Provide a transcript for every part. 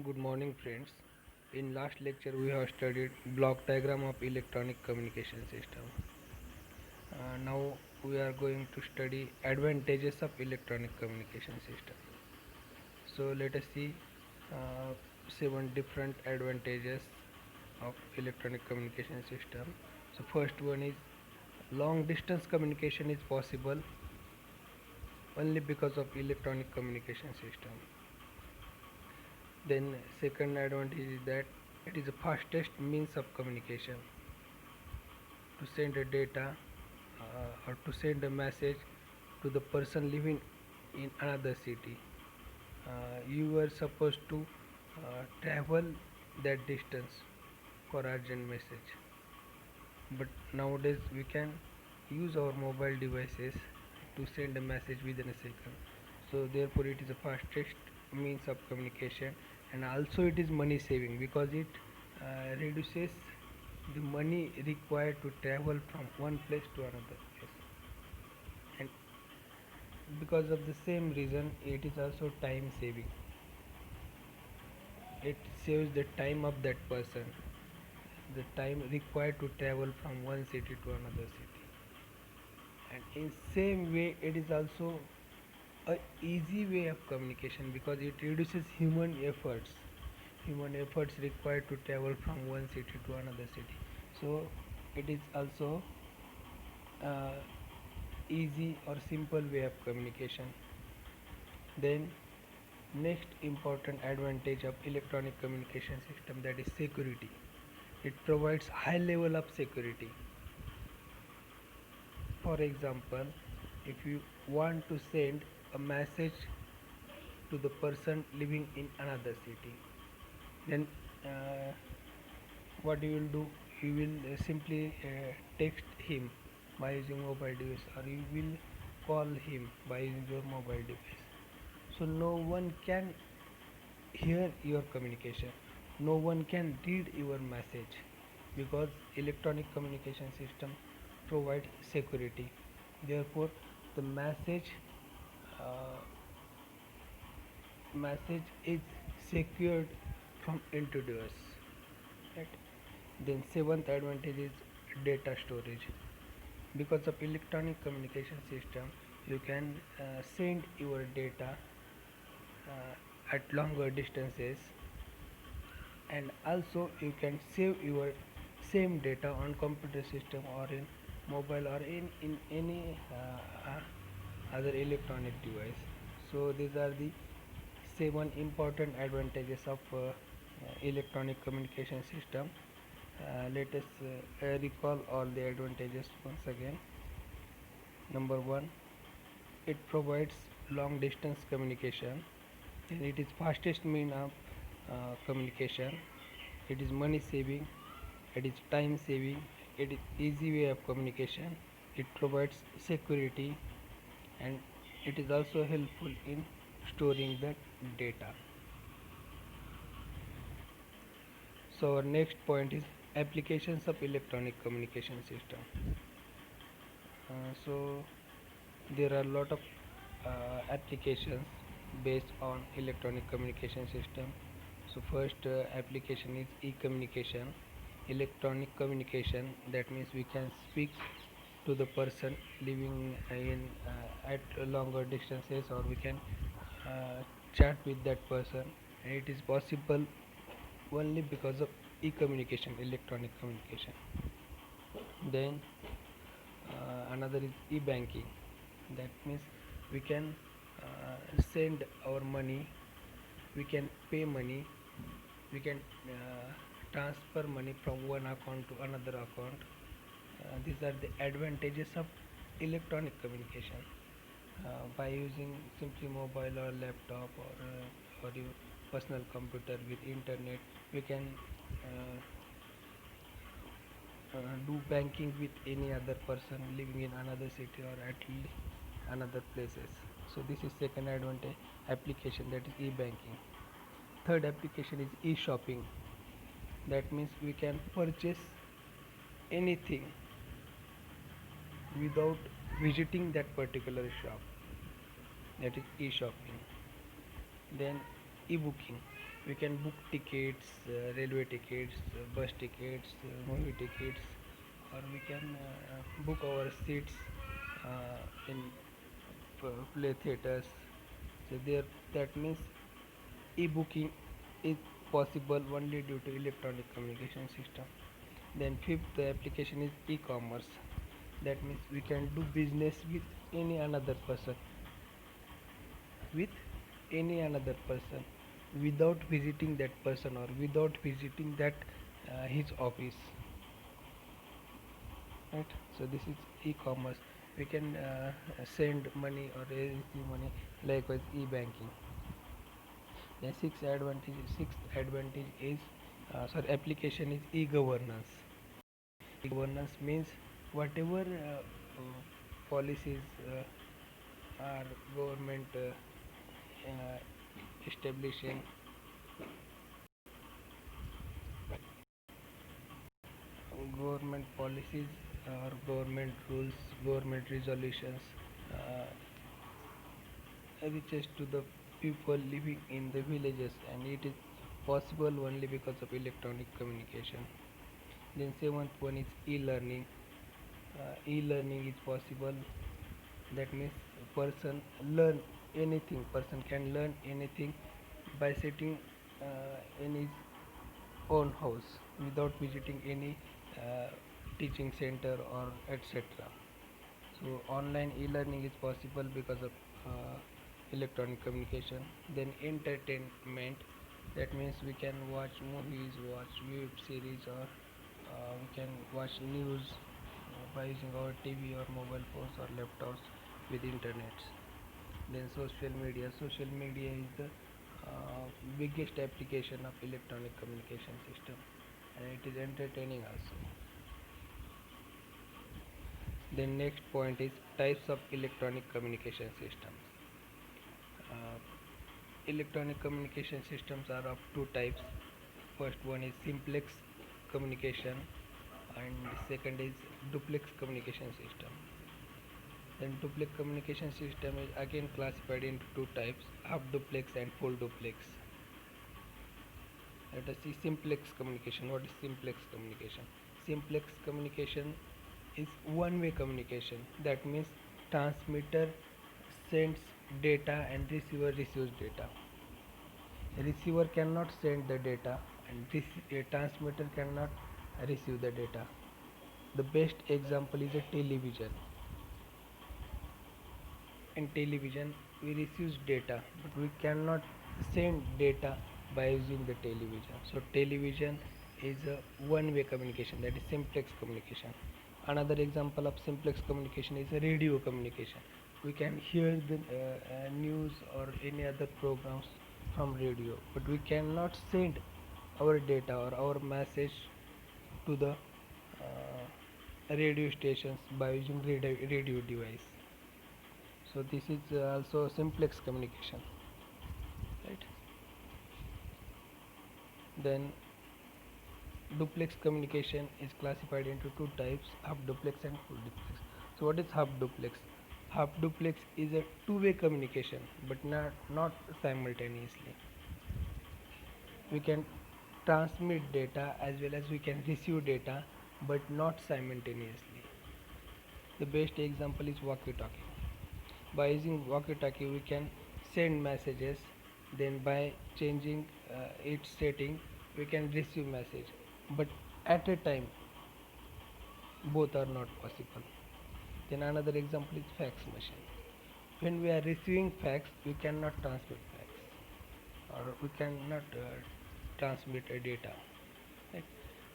Good morning, friends. In last lecture, we have studied block diagram of electronic communication system. Now we are going to study advantages of electronic communication system. So let us see uh, seven different advantages of electronic communication system. So first one is long distance communication is possible only because of electronic communication system. Then second advantage is that it is the fastest means of communication to send a data or to send a message to the person living in another city. You were supposed to travel that distance for urgent message, but nowadays we can use our mobile devices to send a message within a second. So therefore it is the fastest means of communication, and also it is money saving because it reduces the money required to travel from one place to another place. And because of the same reason it is also time saving. It saves the time of that person, the time required to travel from one city to another city. And in same way it is also a easy way of communication because it reduces human efforts required to travel from one city to another city. So it is also uh, easy or simple way of communication. Then next important advantage of electronic communication system, that is security. It provides high level of security. For example, if you want to send a message to the person living in another city, then uh, what you will do, you will simply text him by using mobile device, or you will call him by using your mobile device. So no one can hear your communication, no one can read your message because electronic communication system provides security. Therefore the uh, message is secured from intruders, right? Then seventh advantage is data storage. Because of electronic communication system you can send your data at longer distances, and also you can save your same data on computer system or in mobile or in any other electronic device. So these are the seven important advantages of electronic communication system. Let us recall all the advantages once again. Number one, it provides long distance communication, and it is fastest mean of communication. It is money saving, it is time saving, it is easy way of communication, it provides security, and it is also helpful in storing the data. So our next point is applications of electronic communication system. So there are a lot of applications based on electronic communication system. So first application is e-communication, electronic communication. That means we can speak to the person living in at longer distances, or we can chat with that person, and it is possible only because of e-communication, electronic communication. Then another is e-banking. That means we can send our money, we can pay money, we can transfer money from one account to another account. These are the advantages of electronic communication. By using simply mobile or laptop or your personal computer with internet, we can uh, do banking with any other person living in another city or at another places. So this is second advantage application, that is e-banking. Third application is e-shopping. That means we can purchase anything without visiting that particular shop. That is e-shopping. Then e-booking. We can book tickets, railway tickets, bus tickets, movie tickets, or we can book our seats in play theaters. So there, that means e-booking is possible only due to electronic communication system. Then fifth application is e-commerce. That means we can do business any another person, with any another person without visiting that person or without visiting that his office, right? So this is e-commerce. We can send money or receive money, likewise e-banking. The sixth advantage is sorry application is e-governance. E-governance means whatever policies are government establishing, government policies or government rules, government resolutions reaches to the people living in the villages, and it is possible only because of electronic communication. Then seventh one is e-learning. E-learning is possible. That means person learn anything. Person can learn anything by sitting in his own house without visiting any uh, teaching center or etc. So online e-learning is possible because of electronic communication. Then entertainment, that means we can watch movies, watch web series, or we can watch news by using our TV or mobile phones or laptops with internet. Then social media is the biggest application of electronic communication system, and it is entertaining also. Then next point is types of electronic communication systems. uh, Electronic communication systems are of two types. First one is simplex communication, and second is duplex communication system. Then duplex communication system is again classified into two types: half duplex and full duplex. Let us see simplex communication. What is simplex communication? Simplex communication is one-way communication. That means transmitter sends data and receiver receives data. Receiver cannot send the data, and this transmitter cannot receive the data. The best example is a television. In television we receive data, but we cannot send data by using the television. So television is a one-way communication, that is simplex communication. Another example of simplex communication is a radio communication. We can hear the news or any other programs from radio, but we cannot send our data or our message to the radio stations by using radio device. So this is also simplex communication, right? Then duplex communication is classified into two types: half duplex and full duplex. So what is half duplex? Half duplex is a two-way communication, but not simultaneously. We can transmit data as well as we can receive data, but not simultaneously. The best example is walkie-talkie. By using walkie-talkie we can send messages, then by changing its setting we can receive message, but at a time both are not possible. Then another example is fax machine. When we are receiving fax we cannot transmit fax, or we cannot transmit a data, right?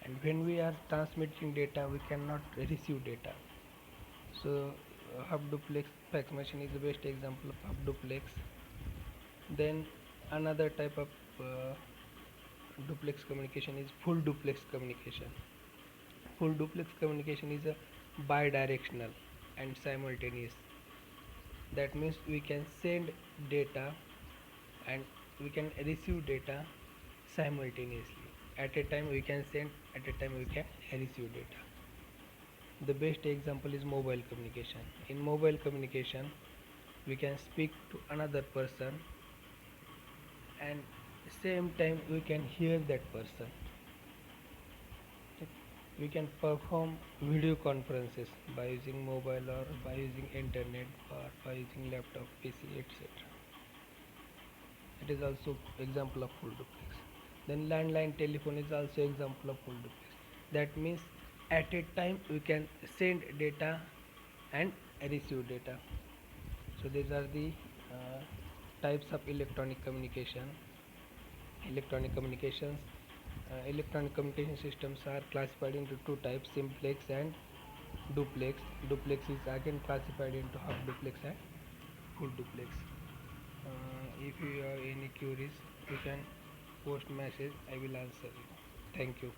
And when we are transmitting data we cannot receive data. So half duplex fax machine is the best example of half duplex. Then another type of duplex communication is full duplex communication. Full duplex communication is a bidirectional and simultaneous. That means we can send data and we can receive data simultaneously. At a time we can send, at a time we can receive data. The best example is mobile communication. In mobile communication we can speak to another person and same time we can hear that person. We can perform video conferences by using mobile or by using internet or by using laptop, PC, etc. It is also example of full duplex. Then landline telephone is also example of full duplex. That means at a time we can send data and receive data. So these are the uh, types of electronic communication. Electronic communication systems are classified into two types: simplex and duplex. Duplex is again classified into half duplex and full duplex. If you have any queries, you can post message. I will answer you. Thank you.